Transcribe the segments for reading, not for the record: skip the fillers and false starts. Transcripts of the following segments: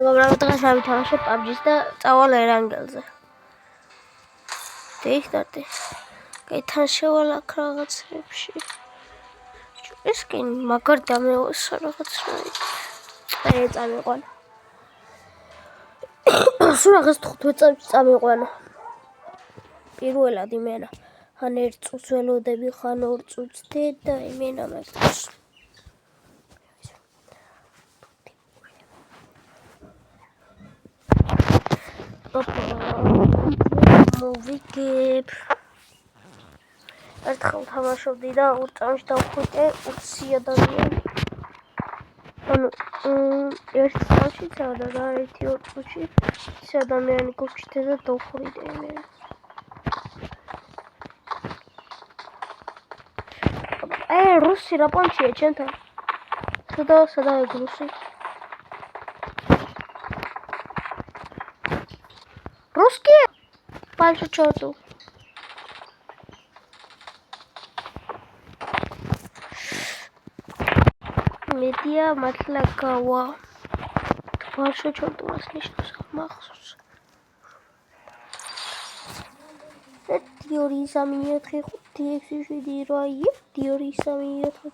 დღეს ავითამაშე PUBG-ს და წავალ ერანგელზე. დიახტარტი. კეთან შევალაქ რაღაცებში. ეს კი მაგარ დამეოსა რაღაც რაი. აი წამიყვანა. სულ რაღაც 15 წუთი წამიყვანა. პირველად იმენა. ხან 1 წუთს ველოდები, ხან 2 წუთს და იმენა მაგას. მოვიგებ. ერთხელ თამაშობდი და 2 წამში დავხვიდე 20 ადამიანი. ანუ ერთ წამში და 1-2 წუთში 20 ადამიანი გურჩიდე და დავხვიდე მე. რუსი რა პონჩია ჩემთან? სადა რუსი? Русские? Пальцу чёрту. Медиа матлакава. Пальцу чёрту вас ничто махсус. Теории самиетры, теории раи, теории самиетры.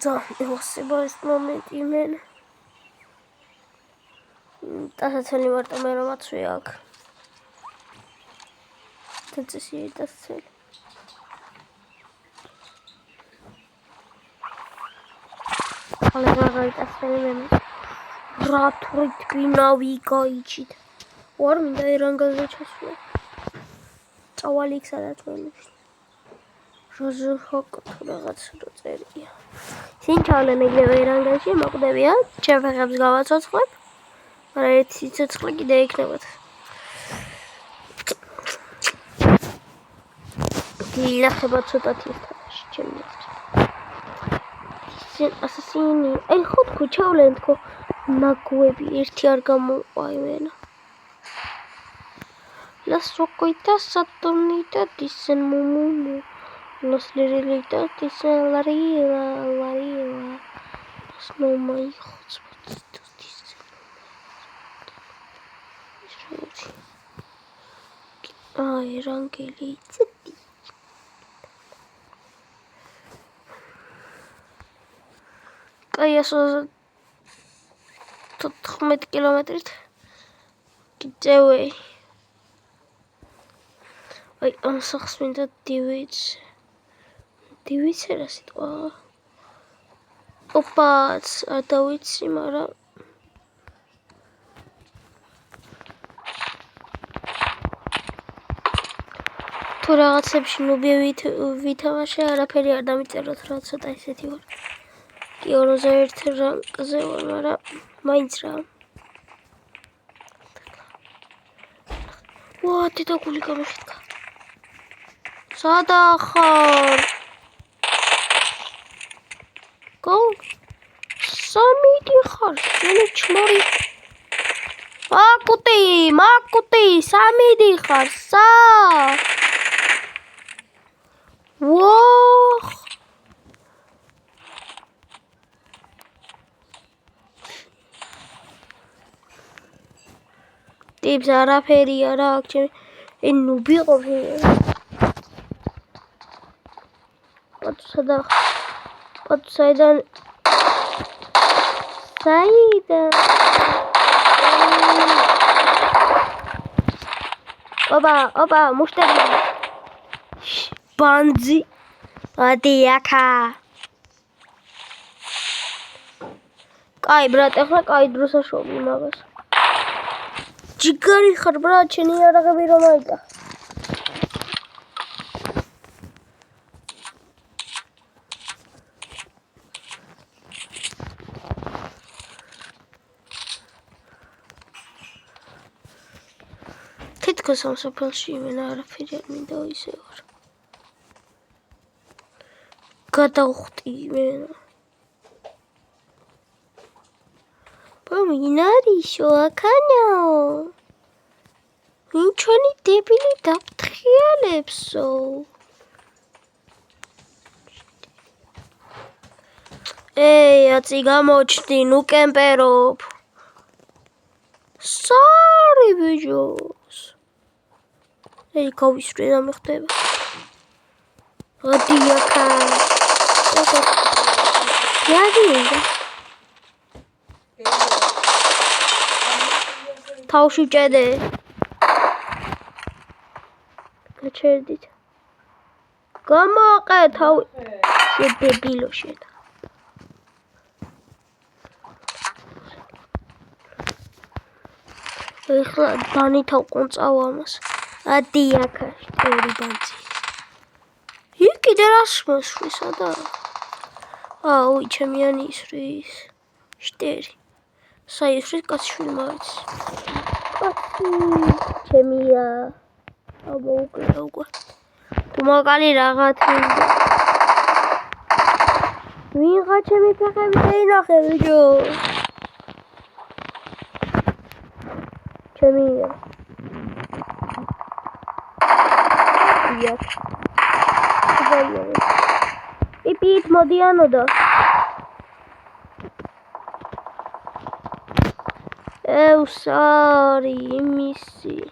Да, я себе в момент именно. დასაცელი მარტო მე რომ აცვი აქ. თეცი დასაცელი. ხალე დასაცელი მე. რატური თბინავი გაიჭით. ვარ მინდა ერანგელზე ჩასვლა. წავალი იქ სადაც ველში. ჟოჟოხოკ რაღაც რო წერია. სინჩალე მიგლევ ერანგელში მოკვდებია, ჩემფეხებს გავაცოცხლებ. არა ერთი ცოცხლი კიდე იქნებათ. დილახება ცოტათი თამაში ჩემი. ისენ ასასინი. აი ხო თქო ჩავლენ თქო ნაგვები ერთი არ გამოყვა იმენა. Las roquitas saturnita dicen mumu. Los lirilitas dicen larila. Los no my hijos. Ai, რანგელიც. Კაი ასო 14 კილომეტრით გიწევი. აი, ამ სახს მინდა დივიც. დივიცე რა სიტყვა? ოპაც, არ დავიცი, მაგრამ თუ რაღაცებში ნუბი ვითამაშე, არაფერი არ დამიწეროთ, რა ცოტა ისეთი ვარ. კი 2-1 რანკზე ვარ, მაგრამ მაინც რა. ვა, დედა გული გამიშიტკა. სადა ხარ? გო? სამიდი ხარ, შენი ჩმორი. მაკუტი, სამიდი ხარ, სა. Whoa! Tips არაფერი არა აქ ჩემი. ნუბი ყოფილი. საიდან? ოპა, მუშტები. Banzi. Adiaka. Კაი, ბრატ, ახლა კაი დროს აშობი მაგას. ჯიგარი ხარ, ბრატ, შენი არაღები რომ აიტა. თითქოს ამ სოფელში იმენა არაფერი არ მინდა ისე ვარ. გადავხვდი იმენა. მინარიშო აქანაო. ვინ ჩვენი დებილი დაფრთხიალებსო. აცი გამოჩდი, ნუ კემპერობ. Sorry, ბიჭოს. Ей, გავისვრე და მეხდება. Ადი აქა. Яагаад? თავში ჭედე. გაჩერდით. გამოყე თავი. შედებილო შედა. ეხლა დანითავ ყონწავ ამას. ადი აქა შტერი ბანძი. იქ კიდე რას მოსვლისა და? აუ, ჩემიანი ისრის. შტერი. საისრის კაცშვილი მაიც. კაცი ჩემია. აბა უკრა უკვე. თუ მაგალი რაღაც მინდა. ვიღა ჩემი ფეხები დაინახე ბიჭო. ჩემია. ია. პიპით მოდი ანოდა. Sorry, missy.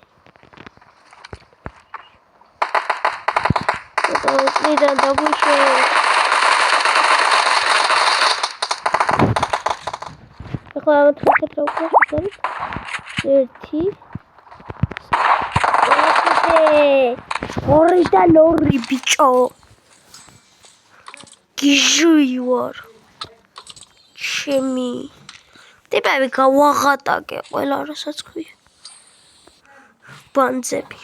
Don't double share. Aku amat pakai terus kan? Dirty. Ori da lori bicho. Gijuior. Chemi. ტიპები გავაღატაკე ყველა რასაც ქვია. ბანძები.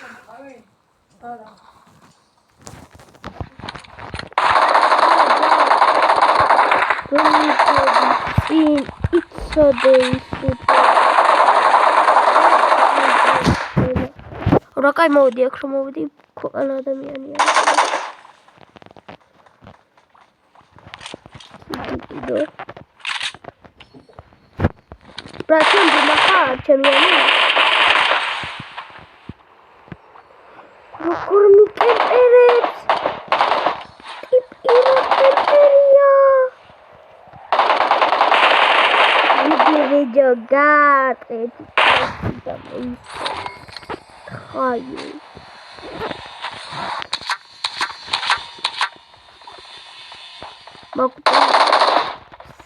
რა კაი მოვიდი აქ რომ მოვიდი ქვეყანა ადამიანია. Працюємо на чемпіоні. Рукурмі кемперець. Тип іра кемперія. Відео гад. Хаю. Мокта.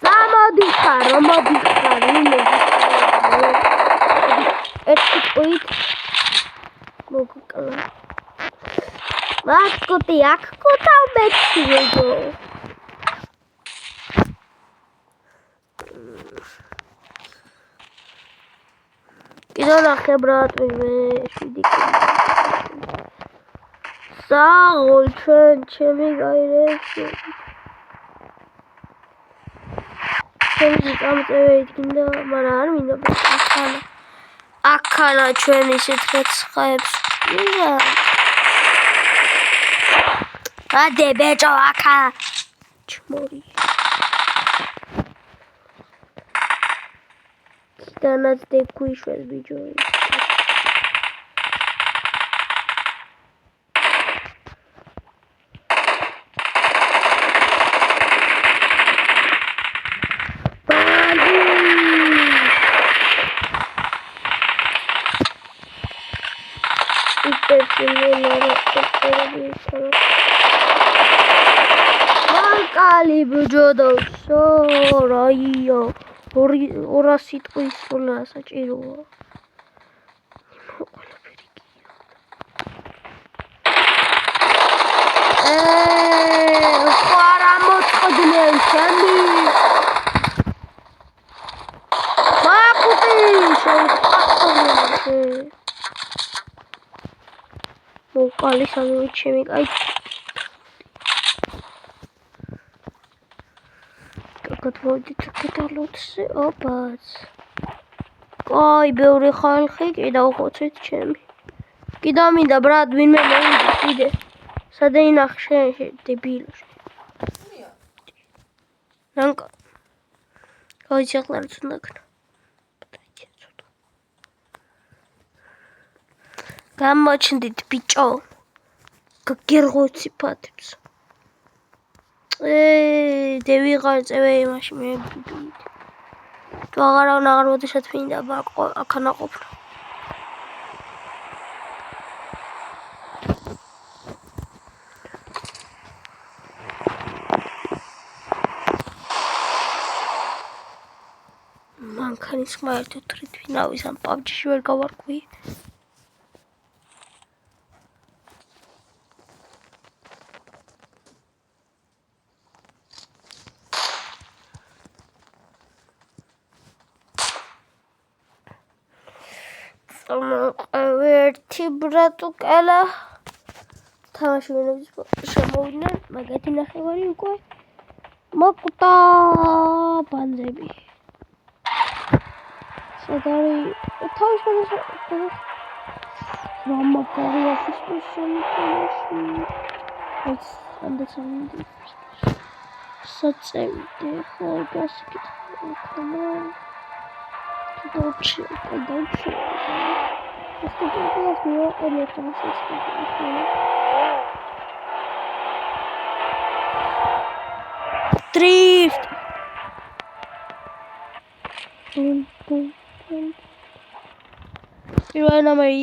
Самодихар, Ეთიკით მოგკლა. მაკოტი აქ კოთავ მეცილო. კიდევ ნახე ბრატ მე შვიდი. საღოლ ჩემი გაირეცი. ჩემი წამწევი იქნდა, მაგრამ არ მინდა ახლა. აქანა ჩვენ ისეთ ხეებს მინდა. ადე ბეჭო აქა. ჩმორი. დანაც დექვიშვეს ბიჭოი. Მალკალი ბუჯოდო სორაიო 200 სიტყვის სულა საჭიროა. ხარა მოწყდნენ ჩემი. მაკუტი შევყავდი. მოკალი სამი ჩემი კაი. Готовить каталогсы, опац. Ой, ბევრი ხალხი კიდე უხოცეთ ჩემი. კიდე მინდა ბრატ ვინმე მოვიდეს კიდე. სადეინახ შენ დებილო. ნანკა. გავიცი ახლა რაც უნდა ქნა. გამოჩნდით ბიჭო. გაგერღოცი ფათებს. დევიღარ წევე იმაში მე ბიბით. თუ აღარ მოდეშად მინდა აქანა ყოფნა. მანქანის ხმა ერთით ვინავის ამ PUBG-ში ვერ გავარკვი. ერთი ბრატუკელა თამაში ვინების შემოვიდნენ, მაგათი ნახევარი უკვე მოკვდა ბანძები. სადარი თავის გამაგარი ოფისის შემოქმედში ეს ანდაცამდი საწევი ხო გასკითხა ხომა დოჩი ეს ტიპის ელექტრონიკის დრიფტ პირველ ნომერი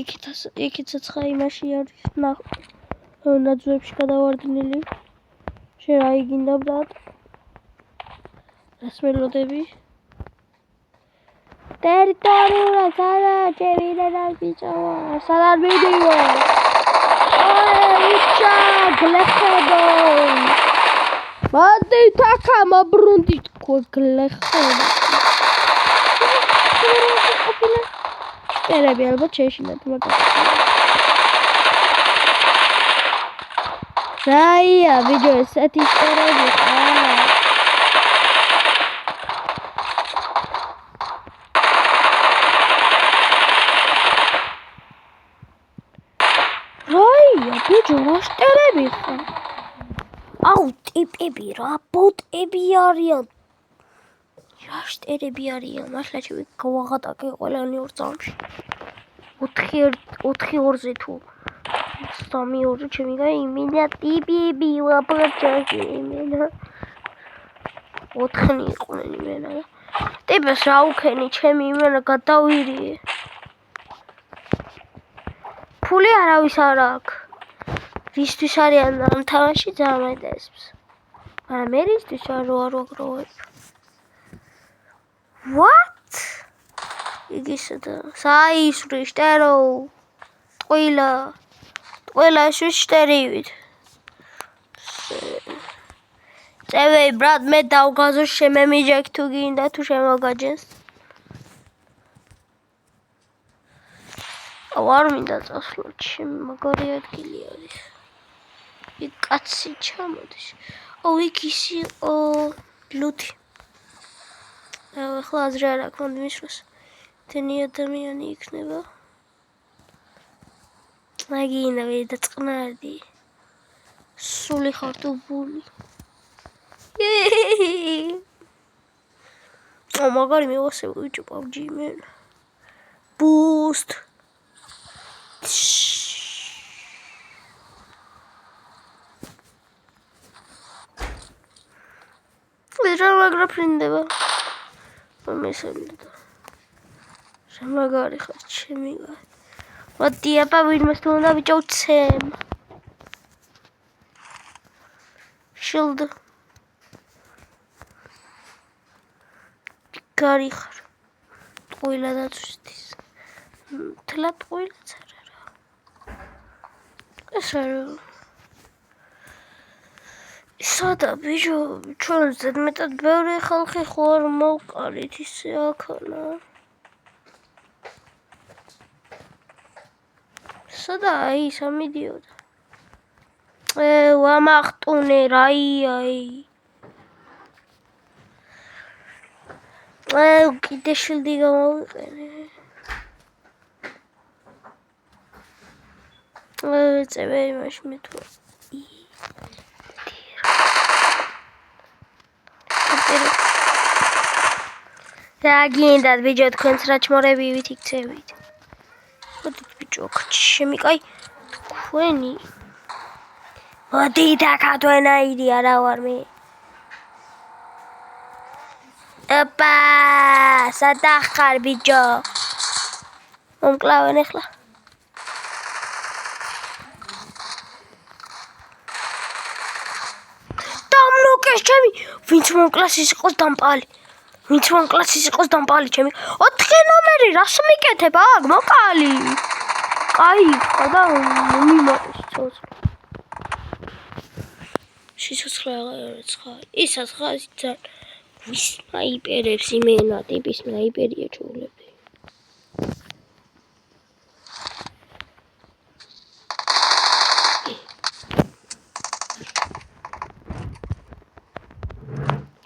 იქით საცხა იმაში არის ნაძვებში გადავარდნილი. შენ რა იგინდა ბრატ? რას ველოდები? ტერიტორიულად სადარჩევიდან ვიწავა, სადარ მიდივარ. იჩა გლეხებო. მანდი თაკა მაბრუნდი თქო გლეხებო. ტერები ალბათ შეშინათ მაგას. რაია ვიდეო ესეთი ტერები ხარ. რაია ბიჭო რა შტერები ხარ. აუ ტიპები რა ბოტები არიან. რა შტერები არიან, მართლა გავაღატაკე ყველანი ორ წამში. 4-2-ზე თუ 3-2 ჩემი გაიმინა ტიპები ვაპრაჭაში იმენა. 4 იყვნენ იმენა. ტიპებს რა უქენი ჩემი იმენა გადავირიე. ფული არავის არ აქვს. რისთვის არიან ამ თამაში ძალიან მაინტერესებს. მაგრამ მე რისთვის არ ვაგროვებ. What? იგისდა საისვრი შტერო ტყილა შუშტერივით წევი ბრატ მე დავგაზო შემემიჯექ თუ გინდა თუ შემოგაჯენს არ მინდა წასვლა ჩემი მაგარი ადგილი არის იქ კაცი ჩამოდის იქ ის იყო ლუთი ახლა აზრი არ აქვს იმის დროს თენი ადამიანი იქნება მაგინა ვიდა წყნარი სული ხარ თუ ბული მაგარი მივასწრე ბიჭო PUBG მენ ბუსტ ვიდრე მაგრა ფრინდება მესამდა შემაგარი ხარ ჩემი მოდი აბა ვინმეს თუ უნდა ვიჭოცემ შილდ გარი ხარ ტყუილა დაწვდის თლა ტყუილაც არა რა ეს არა სადა ბიჭო ჩვენ ზედმეტად ბევრი ხალხი ხო არ მოვყარით ისე აქანა სადა აი სამიდიოდა ვამახტუნე რაიაი კიდე შილდი გამოვიყენე წევე იმაში მე თუ რა გინდათ ბიჭო თქვენც რა ჩმორებივით იქცევით მოდით ბიჭო შემიკაი თქვენი მოდით აქა თქვენაირი არა ვარ მე ოპა, სადა ხარ ბიჭო? მომკლავენ ახლა. დამნოკეს ჩემი, ვინც მომკლას ის იყოს დამპალი. ვინც მომკლას ის იყოს დამპალი ჩემი. 4 ნომერი რას მიკეთებ აგ მოკალი? კაი ხა და მიმაყის ცოცხლი. სიცოცხლე აღარ ცხა. ისაც ხა ძან ვის სნაიპერებს იმენა ტიპის სნაიპერია ჩულები.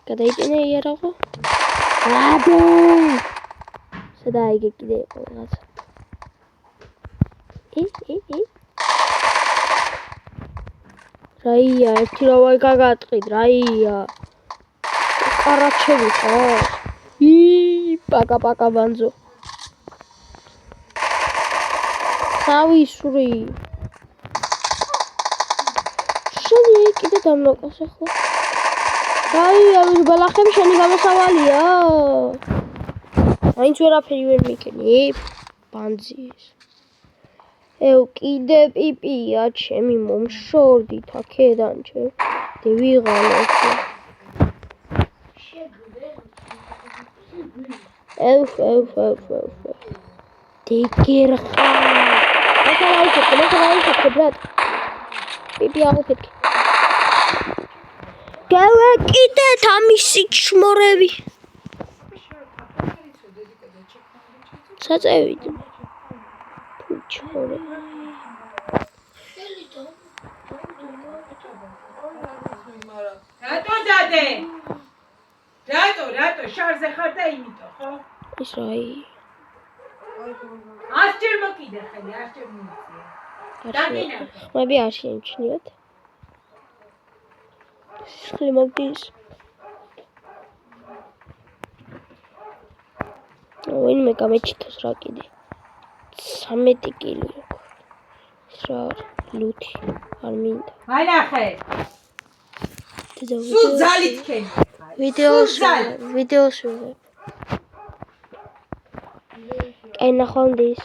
გადაიტანე იარაღო. რადო. სადა იგი კიდე იყო რაღაც. რაია, ერთი რავი გაგატყიდ, რაია. ყარაჩევი ხარ? პაკა ბანძო. თავისური. შენი კიდე დამნოკოს ახლა. რაია, ბალახები შენი გამოსავალია. მაინც ვერაფერი ვერ მიკენი, ბანძის. კიდე პიპია ჩემი მომშორდით აქედან ჩემ დევიღალე დეგერხა აკალაიქე ბრატ პიპია აკეთე გავაკიდეთ ამისი ჩმორები საწევით ჩმორები რატო დადე? რატო შარზე ხარ და იმითო, ხო? ის რაი? ასჯერ მოკიდე ხელი, ასჯერ მოიწია. დაგინახე. ხმები არ შეიმჩნიოთ. ხელი მოგდის. ვინმე გამეჩითოს რა კიდე. 13 კილი. რა ლუთი არ მინდა. ვანახე. სულ ძალით ქენი. ვიდეოს ვიღებ. კენ ნახონდის.